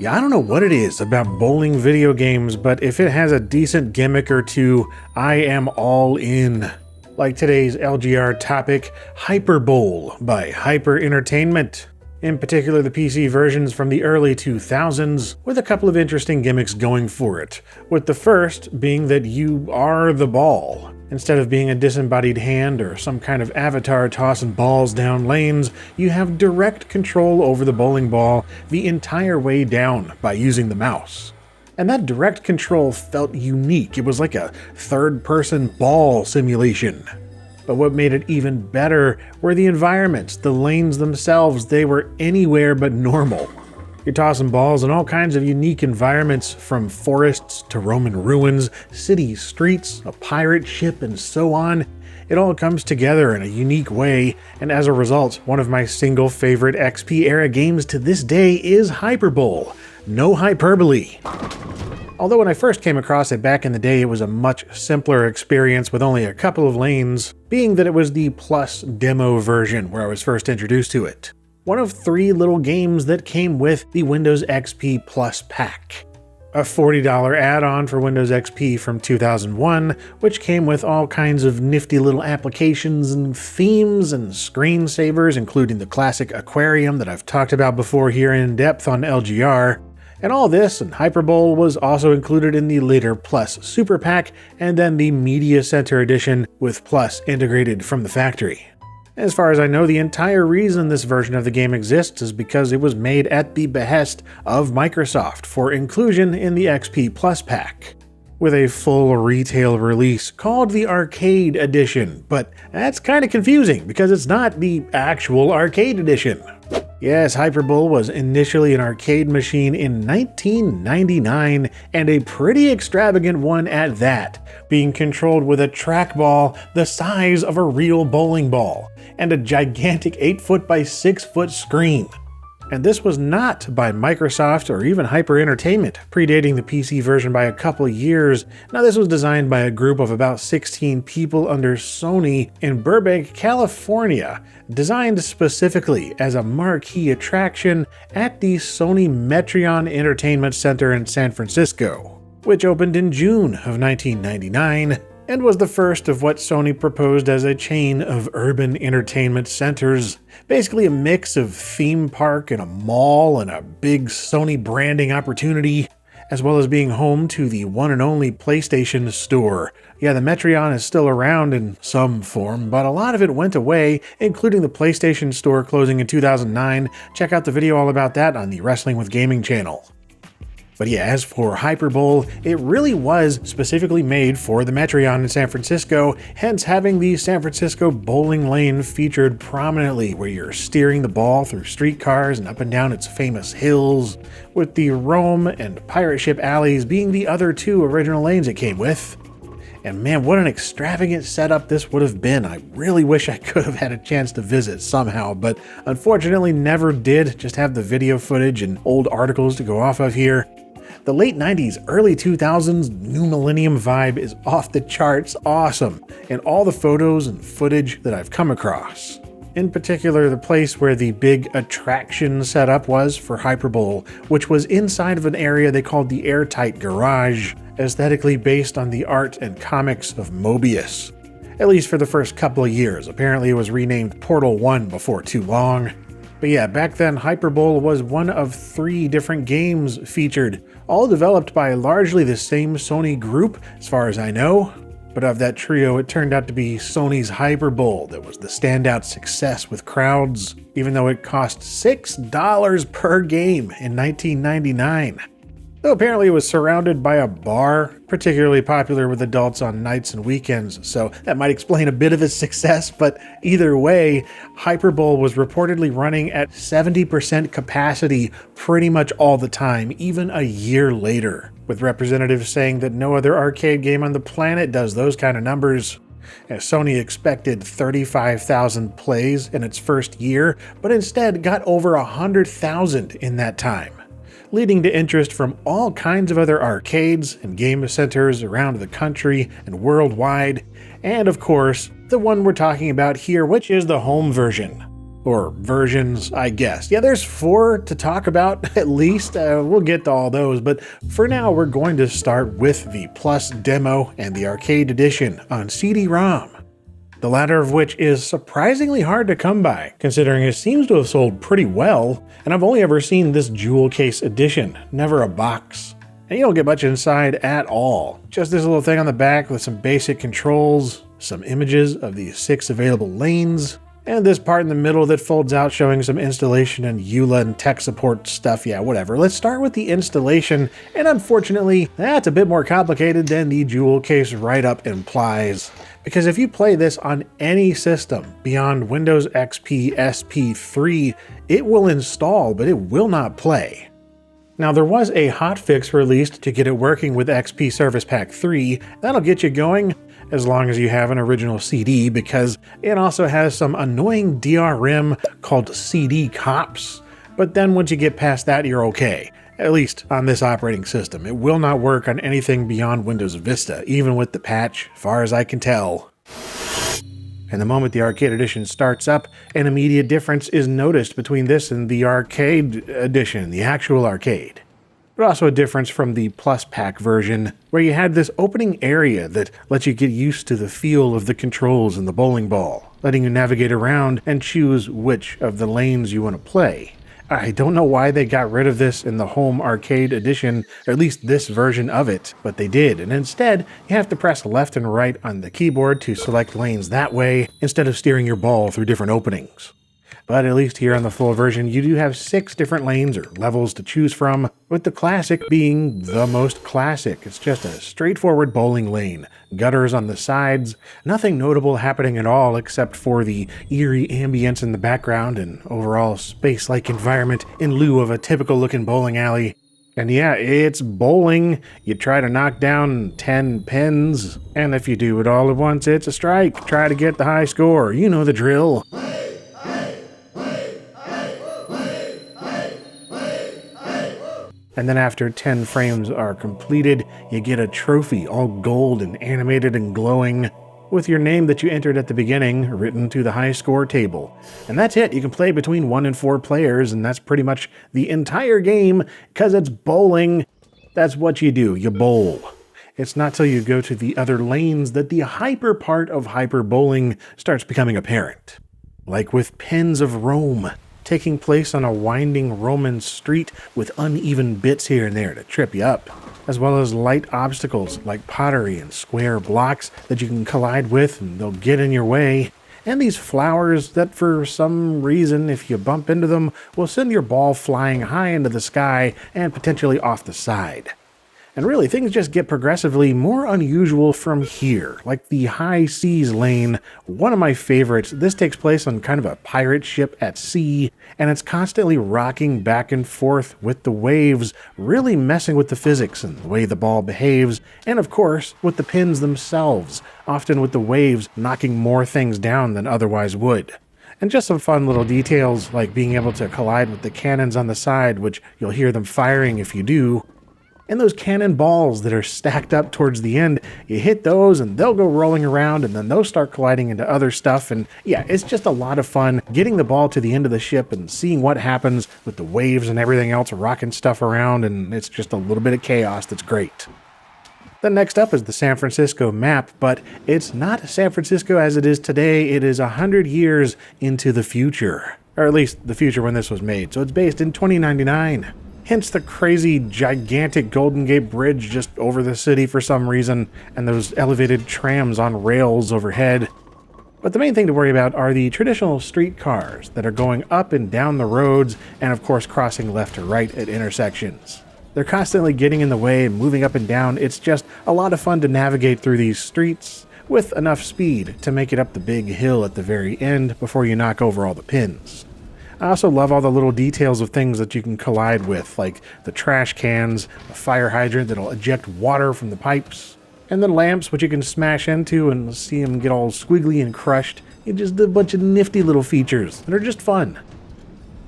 Yeah, I don't know what it is about bowling video games, but if it has a decent gimmick or two, I am all in. Like today's LGR topic, Hyper Bowl by Hyper Entertainment. In particular, the PC versions from the early 2000s, with a couple of interesting gimmicks going for it, with the first being that you are the ball. Instead of being a disembodied hand or some kind of avatar tossing balls down lanes, you have direct control over the bowling ball the entire way down by using the mouse. And that direct control felt unique. It was like a third-person ball simulation. But what made it even better were the environments, the lanes themselves. They were anywhere but normal. You're tossing balls in all kinds of unique environments, from forests to Roman ruins, city streets, a pirate ship, and so on. It all comes together in a unique way, and as a result, one of my single favorite XP-era games to this day is Hyper Bowl. No hyperbole. Although when I first came across it back in the day, it was a much simpler experience with only a couple of lanes, being that it was the Plus demo version where I was first introduced to it. One of 3 little games that came with the Windows XP Plus pack. A $40 add-on for Windows XP from 2001, which came with all kinds of nifty little applications and themes and screensavers, including the classic aquarium that I've talked about before here in depth on LGR. And all this and Hyper Bowl was also included in the later Plus Super Pack and then the Media Center Edition with Plus integrated from the factory. As far as I know, the entire reason this version of the game exists is because it was made at the behest of Microsoft for inclusion in the XP Plus pack, with a full retail release called the Arcade Edition, but that's kind of confusing because it's not the actual Arcade Edition. Yes, Hyper Bowl was initially an arcade machine in 1999, and a pretty extravagant one at that, being controlled with a trackball the size of a real bowling ball, and a gigantic 8-foot by 6-foot screen. And this was not by Microsoft or even Hyper Entertainment, predating the PC version by a couple of years. Now, this was designed by a group of about 16 people under Sony in Burbank, California, designed specifically as a marquee attraction at the Sony Metreon Entertainment Center in San Francisco, which opened in June of 1999. And was the first of what Sony proposed as a chain of urban entertainment centers. Basically a mix of theme park and a mall and a big Sony branding opportunity, as well as being home to the one and only PlayStation Store. Yeah, the Metreon is still around in some form, but a lot of it went away, including the PlayStation Store closing in 2009. Check out the video all about that on the Wrestling with Gaming channel. But yeah, as for Hyper Bowl, it really was specifically made for the Metreon in San Francisco, hence having the San Francisco bowling lane featured prominently, where you're steering the ball through streetcars and up and down its famous hills, with the Rome and Pirate Ship alleys being the other 2 original lanes it came with. And man, what an extravagant setup this would have been. I really wish I could have had a chance to visit somehow, but unfortunately never did. Just have the video footage and old articles to go off of here. The late 90s, early 2000s New Millennium vibe is off the charts awesome in all the photos and footage that I've come across. In particular, the place where the big attraction setup was for Hyper Bowl, which was inside of an area they called the Airtight Garage, aesthetically based on the art and comics of Mobius. At least for the first couple of years. Apparently it was renamed Portal 1 before too long. But yeah, back then Hyper Bowl was one of 3 different games featured, all developed by largely the same Sony group, as far as I know. But of that trio, it turned out to be Sony's Hyper Bowl that was the standout success with crowds, even though it cost $6 per game in 1999. Though apparently it was surrounded by a bar, particularly popular with adults on nights and weekends, so that might explain a bit of its success, but either way, Hyper Bowl was reportedly running at 70% capacity pretty much all the time, even a year later, with representatives saying that no other arcade game on the planet does those kind of numbers. As Sony expected 35,000 plays in its first year, but instead got over 100,000 in that time, leading to interest from all kinds of other arcades and game centers around the country and worldwide, and of course, the one we're talking about here, which is the home version, or versions, I guess. Yeah, there's 4 to talk about at least. We'll get to all those, but for now we're going to start with the Plus demo and the Arcade Edition on CD-ROM. The latter of which is surprisingly hard to come by, considering it seems to have sold pretty well, and I've only ever seen this jewel case edition, never a box. And you don't get much inside at all. Just this little thing on the back with some basic controls, some images of the 6 available lanes, and this part in the middle that folds out showing some installation and EULA and tech support stuff. Yeah, whatever. Let's start with the installation, and unfortunately, that's a bit more complicated than the jewel case write-up implies. Because if you play this on any system beyond Windows XP SP3, it will install, but it will not play. Now, there was a hotfix released to get it working with XP Service Pack 3. That'll get you going, as long as you have an original CD, because it also has some annoying DRM called CD cops. But then once you get past that, you're okay. At least on this operating system. It will not work on anything beyond Windows Vista, even with the patch, far as I can tell. And the moment the Arcade Edition starts up, an immediate difference is noticed between this and the Arcade Edition, the actual arcade. But also a difference from the Plus Pack version, where you had this opening area that lets you get used to the feel of the controls and the bowling ball, letting you navigate around and choose which of the lanes you want to play. I don't know why they got rid of this in the home arcade edition, or at least this version of it, but they did, and instead you have to press left and right on the keyboard to select lanes that way, instead of steering your ball through different openings. But at least here on the full version, you do have 6 different lanes or levels to choose from, with the classic being the most classic. It's just a straightforward bowling lane, gutters on the sides, nothing notable happening at all except for the eerie ambience in the background and overall space-like environment in lieu of a typical looking bowling alley. And yeah, it's bowling. You try to knock down 10 pins, and if you do it all at once, it's a strike. Try to get the high score. You know the drill. And then after 10 frames are completed, you get a trophy, all gold and animated and glowing, with your name that you entered at the beginning written to the high score table. And that's it. You can play between 1 and 4 players, and that's pretty much the entire game, because it's bowling. That's what you do. You bowl. It's not till you go to the other lanes that the hyper part of hyper bowling starts becoming apparent. Like with Pins of Rome, taking place on a winding Roman street with uneven bits here and there to trip you up, as well as light obstacles like pottery and square blocks that you can collide with and they'll get in your way, and these flowers that for some reason, if you bump into them, will send your ball flying high into the sky and potentially off the side. And really, things just get progressively more unusual from here, like the High Seas lane, one of my favorites. This takes place on kind of a pirate ship at sea, and it's constantly rocking back and forth with the waves, really messing with the physics and the way the ball behaves, and of course, with the pins themselves, often with the waves knocking more things down than otherwise would. And just some fun little details, like being able to collide with the cannons on the side, which you'll hear them firing if you do. And those cannon balls that are stacked up towards the end, you hit those and they'll go rolling around, and then those start colliding into other stuff. And yeah, it's just a lot of fun getting the ball to the end of the ship and seeing what happens with the waves and everything else rocking stuff around, and it's just a little bit of chaos that's great. Then next up is the San Francisco map, but it's not San Francisco as it is today. It is 100 years into the future, or at least the future when this was made. So it's based in 2099. Hence the crazy, gigantic Golden Gate Bridge just over the city for some reason, and those elevated trams on rails overhead. But the main thing to worry about are the traditional streetcars that are going up and down the roads, and of course crossing left or right at intersections. They're constantly getting in the way and moving up and down. It's just a lot of fun to navigate through these streets with enough speed to make it up the big hill at the very end before you knock over all the pins. I also love all the little details of things that you can collide with, like the trash cans, a fire hydrant that'll eject water from the pipes, and then lamps which you can smash into and see them get all squiggly and crushed. It's just a bunch of nifty little features that are just fun.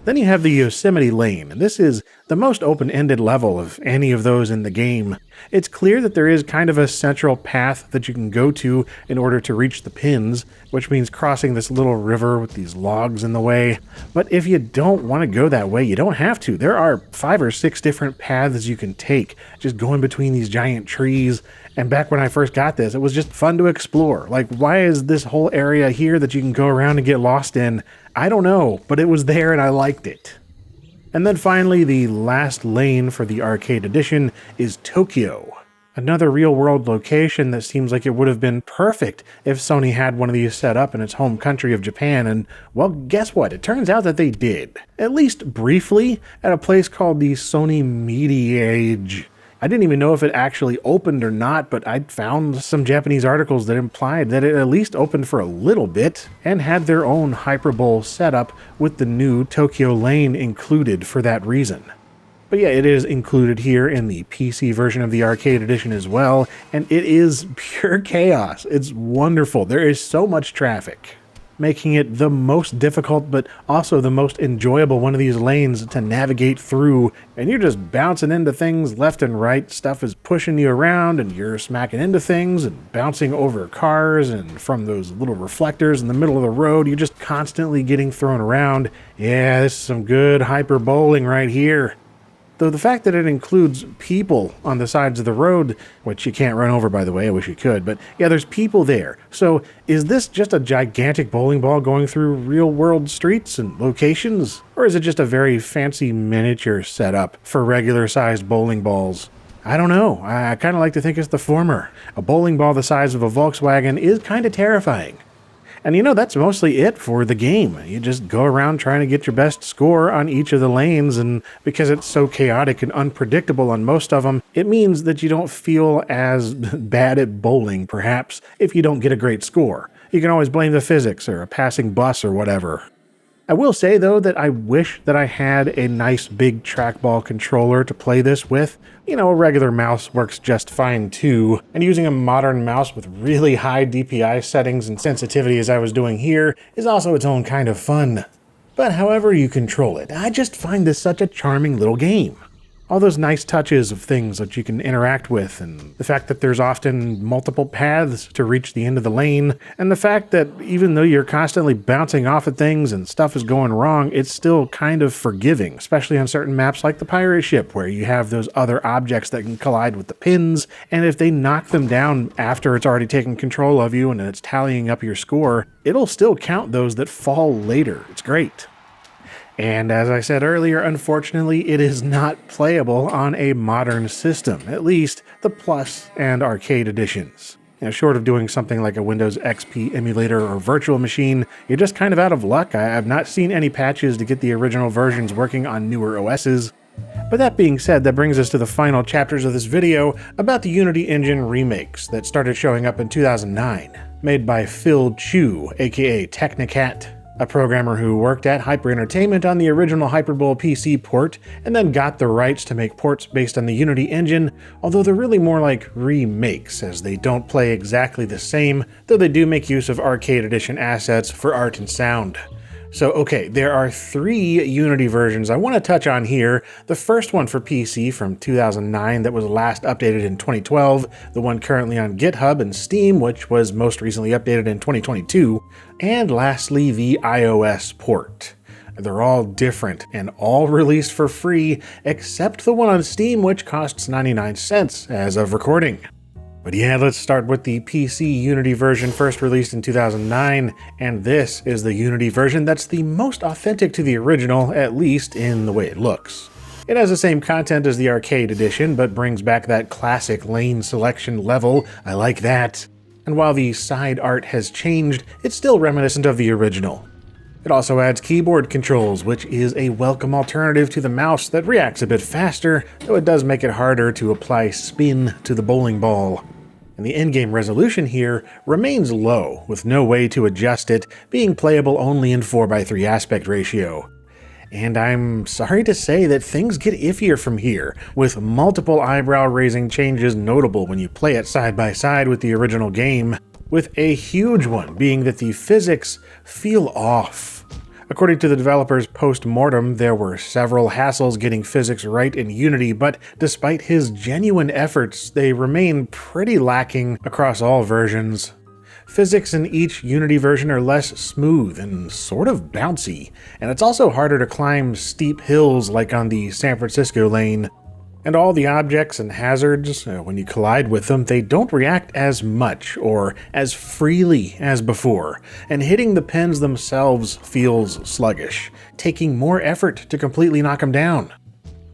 Then you have the Yosemite Lane, and this is the most open-ended level of any of those in the game. It's clear that there is kind of a central path that you can go to in order to reach the pins, which means crossing this little river with these logs in the way. But if you don't want to go that way, you don't have to. There are 5 or 6 different paths you can take, just going between these giant trees. And back when I first got this, it was just fun to explore. Like, why is this whole area here that you can go around and get lost in? I don't know, but it was there and I liked it. And then finally, the last lane for the arcade edition is Tokyo. Another real-world location that seems like it would have been perfect if Sony had one of these set up in its home country of Japan, and, well, guess what? It turns out that they did. At least briefly, at a place called the Sony Mediage. I didn't even know if it actually opened or not, but I found some Japanese articles that implied that it at least opened for a little bit and had their own Hyperbowl setup with the new Tokyo Lane included for that reason. But yeah, it is included here in the PC version of the arcade edition as well, and it is pure chaos. It's wonderful. There is so much traffic, making it the most difficult but also the most enjoyable one of these lanes to navigate through, and you're just bouncing into things left and right. Stuff is pushing you around and you're smacking into things and bouncing over cars, and from those little reflectors in the middle of the road, you're just constantly getting thrown around. Yeah, this is some good hyper bowling right here. Though the fact that it includes people on the sides of the road, which you can't run over, by the way, I wish you could, but yeah, there's people there. So is this just a gigantic bowling ball going through real-world streets and locations? Or is it just a very fancy miniature setup for regular-sized bowling balls? I don't know. I kind of like to think it's the former. A bowling ball the size of a Volkswagen is kind of terrifying. And you know, that's mostly it for the game. You just go around trying to get your best score on each of the lanes, and because it's so chaotic and unpredictable on most of them, it means that you don't feel as bad at bowling, perhaps, if you don't get a great score. You can always blame the physics or a passing bus or whatever. I will say, though, that I wish that I had a nice big trackball controller to play this with. You know, a regular mouse works just fine too, and using a modern mouse with really high DPI settings and sensitivity as I was doing here is also its own kind of fun. But however you control it, I just find this such a charming little game. All those nice touches of things that you can interact with, and the fact that there's often multiple paths to reach the end of the lane, and the fact that even though you're constantly bouncing off of things and stuff is going wrong, it's still kind of forgiving, especially on certain maps like the pirate ship, where you have those other objects that can collide with the pins, and if they knock them down after it's already taken control of you and it's tallying up your score, it'll still count those that fall later. It's great. And as I said earlier, unfortunately, it is not playable on a modern system, at least the Plus and Arcade editions. You know, short of doing something like a Windows XP emulator or virtual machine, you're just kind of out of luck. I've not seen any patches to get the original versions working on newer OSs. But that being said, that brings us to the final chapters of this video about the Unity Engine remakes that started showing up in 2009, made by Phil Chu, aka Technicat, a programmer who worked at Hyper Entertainment on the original Hyperbowl PC port, and then got the rights to make ports based on the Unity engine, although they're really more like remakes, as they don't play exactly the same, though they do make use of Arcade Edition assets for art and sound. So okay, there are 3 Unity versions I want to touch on here. The first one for PC from 2009 that was last updated in 2012, the one currently on GitHub and Steam, which was most recently updated in 2022, and lastly the iOS port. They're all different and all released for free, except the one on Steam, which costs 99 cents as of recording. But yeah, let's start with the PC Unity version first released in 2009, and this is the Unity version that's the most authentic to the original, at least in the way it looks. It has the same content as the arcade edition, but brings back that classic lane selection level. I like that. And while the side art has changed, it's still reminiscent of the original. It also adds keyboard controls, which is a welcome alternative to the mouse that reacts a bit faster, though it does make it harder to apply spin to the bowling ball. And the in-game resolution here remains low, with no way to adjust it, being playable only in 4:3 aspect ratio. And I'm sorry to say that things get iffier from here, with multiple eyebrow-raising changes notable when you play it side by side with the original game, with a huge one being that the physics feel off. According to the developers post-mortem, there were several hassles getting physics right in Unity, but despite his genuine efforts, they remain pretty lacking across all versions. Physics in each Unity version are less smooth and sort of bouncy, and it's also harder to climb steep hills like on the San Francisco lane. And all the objects and hazards, when you collide with them, they don't react as much or as freely as before, and hitting the pins themselves feels sluggish, taking more effort to completely knock them down.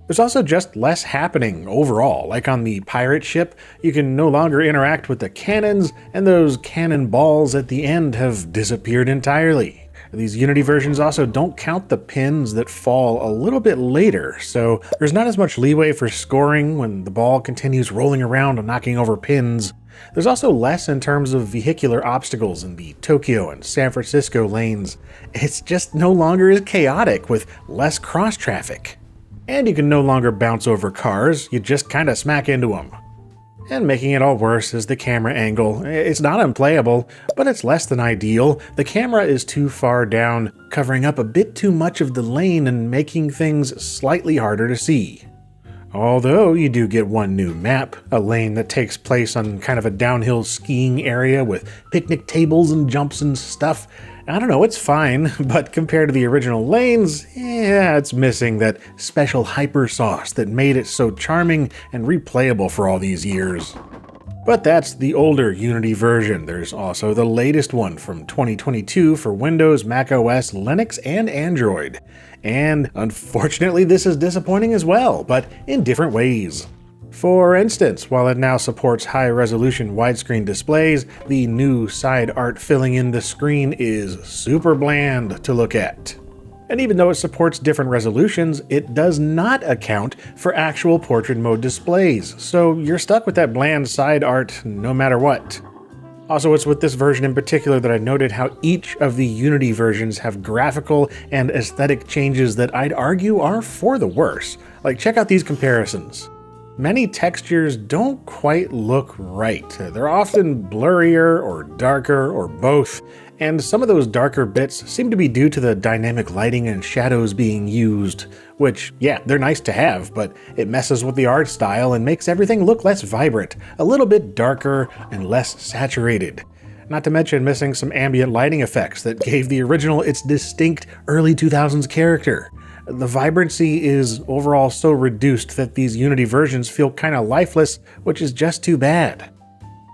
There's also just less happening overall, like on the pirate ship, you can no longer interact with the cannons, and those cannon balls at the end have disappeared entirely. These Unity versions also don't count the pins that fall a little bit later, so there's not as much leeway for scoring when the ball continues rolling around and knocking over pins. There's also less in terms of vehicular obstacles in the Tokyo and San Francisco lanes. It's just no longer as chaotic with less cross-traffic. And you can no longer bounce over cars, you just kinda smack into them. And making it all worse is the camera angle. It's not unplayable, but it's less than ideal. The camera is too far down, covering up a bit too much of the lane and making things slightly harder to see. Although you do get one new map, a lane that takes place on kind of a downhill skiing area with picnic tables and jumps and stuff. I don't know, it's fine, but compared to the original lanes, yeah, it's missing that special hyper sauce that made it so charming and replayable for all these years. But that's the older Unity version. There's also the latest one from 2022 for Windows, Mac OS, Linux, and Android. And unfortunately, this is disappointing as well, but in different ways. For instance, while it now supports high-resolution widescreen displays, the new side art filling in the screen is super bland to look at. And even though it supports different resolutions, it does not account for actual portrait mode displays, so you're stuck with that bland side art no matter what. Also, it's with this version in particular that I noted how each of the Unity versions have graphical and aesthetic changes that I'd argue are for the worse. Like, check out these comparisons. Many textures don't quite look right. They're often blurrier or darker or both, and some of those darker bits seem to be due to the dynamic lighting and shadows being used, which, yeah, they're nice to have, but it messes with the art style and makes everything look less vibrant, a little bit darker and less saturated. Not to mention missing some ambient lighting effects that gave the original its distinct early 2000s character. The vibrancy is overall so reduced that these Unity versions feel kinda lifeless, which is just too bad.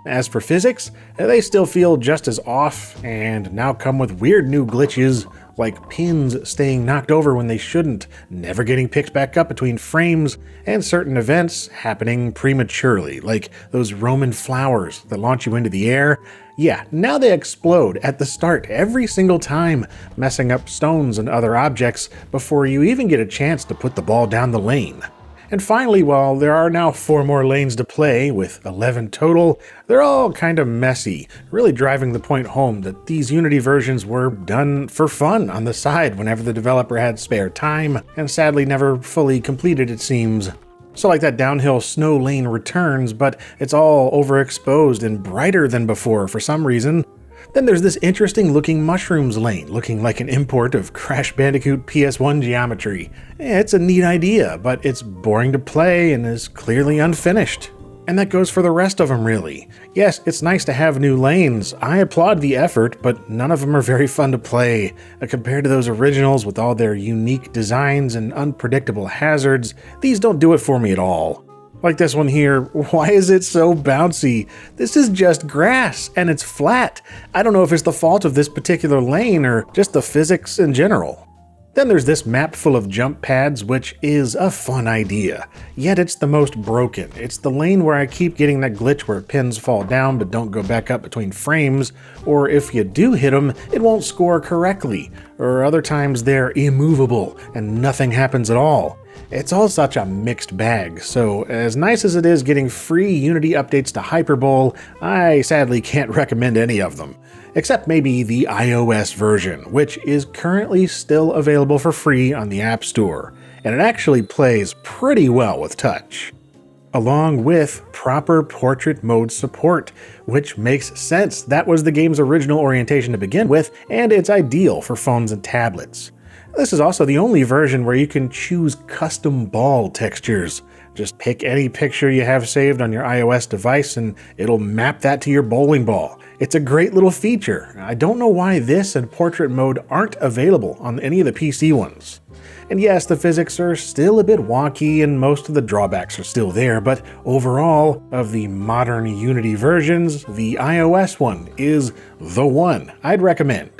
As for physics, they still feel just as off, and now come with weird new glitches, like pins staying knocked over when they shouldn't, never getting picked back up between frames, and certain events happening prematurely, like those Roman flowers that launch you into the air. Yeah, now they explode at the start every single time, messing up stones and other objects before you even get a chance to put the ball down the lane. And finally, while there are now 4 more lanes to play, with 11 total, they're all kind of messy, really driving the point home that these Unity versions were done for fun on the side whenever the developer had spare time, and sadly never fully completed, it seems. So like that downhill snow lane returns, but it's all overexposed and brighter than before for some reason. Then there's this interesting looking mushrooms lane, looking like an import of Crash Bandicoot PS1 geometry. It's a neat idea, but it's boring to play and is clearly unfinished. And that goes for the rest of them, really. Yes, it's nice to have new lanes. I applaud the effort, but none of them are very fun to play. Compared to those originals with all their unique designs and unpredictable hazards, these don't do it for me at all. Like this one here, why is it so bouncy? This is just grass, and it's flat. I don't know if it's the fault of this particular lane or just the physics in general. Then there's this map full of jump pads, which is a fun idea, yet it's the most broken. It's the lane where I keep getting that glitch where pins fall down but don't go back up between frames, or if you do hit them, it won't score correctly, or other times they're immovable and nothing happens at all. It's all such a mixed bag, so as nice as it is getting free Unity updates to Hyperbowl, I sadly can't recommend any of them. Except maybe the iOS version, which is currently still available for free on the App Store, and it actually plays pretty well with touch. along with proper portrait mode support, which makes sense. That was the game's original orientation to begin with, and it's ideal for phones and tablets. This is also the only version where you can choose custom ball textures. Just pick any picture you have saved on your iOS device and it'll map that to your bowling ball. It's a great little feature. I don't know why this and portrait mode aren't available on any of the PC ones. And yes, the physics are still a bit wonky and most of the drawbacks are still there, but overall, of the modern Unity versions, the iOS one is the one I'd recommend.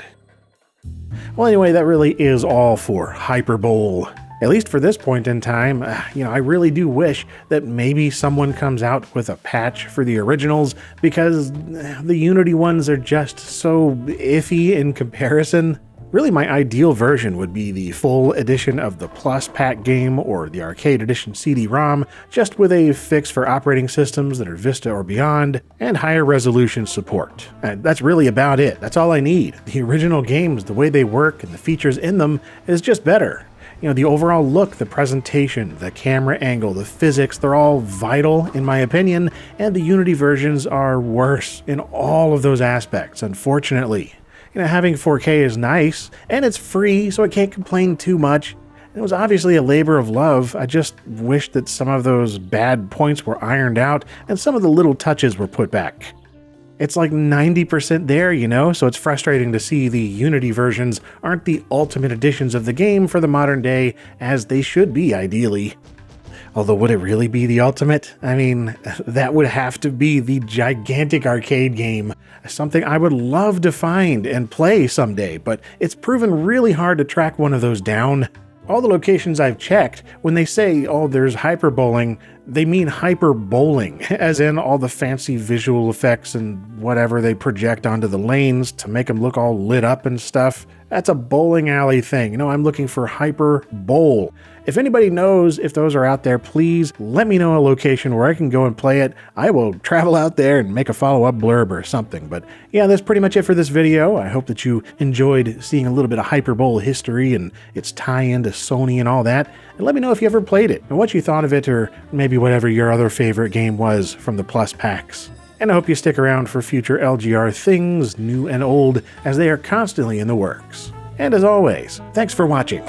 Well, anyway, that really is all for Hyperbowl. At least for this point in time, I really do wish that maybe someone comes out with a patch for the originals, because the Unity ones are just so iffy in comparison. Really, my ideal version would be the full edition of the Plus Pack game or the Arcade Edition CD-ROM, just with a fix for operating systems that are Vista or beyond, and higher resolution support. And that's really about it. That's all I need. The original games, the way they work and the features in them is just better. The overall look, the presentation, the camera angle, the physics, they're all vital in my opinion, and the Unity versions are worse in all of those aspects, unfortunately. Having 4K is nice, and it's free, so I can't complain too much. It was obviously a labor of love. I just wish that some of those bad points were ironed out and some of the little touches were put back. It's like 90% there, so it's frustrating to see the Unity versions aren't the ultimate editions of the game for the modern day, as they should be ideally. Although, would it really be the ultimate? I mean, that would have to be the gigantic arcade game. Something I would love to find and play someday, but it's proven really hard to track one of those down. All the locations I've checked, when they say, oh, there's hyper bowling, they mean hyper bowling, as in all the fancy visual effects and whatever they project onto the lanes to make them look all lit up and stuff. That's a bowling alley thing. I'm looking for hyper bowl. If anybody knows if those are out there, please let me know a location where I can go and play it. I will travel out there and make a follow-up blurb or something. But yeah, that's pretty much it for this video. I hope that you enjoyed seeing a little bit of Hyperbowl history and its tie-in to Sony and all that. And let me know if you ever played it and what you thought of it, or maybe whatever your other favorite game was from the Plus packs. And I hope you stick around for future LGR things, new and old, as they are constantly in the works. And as always, thanks for watching.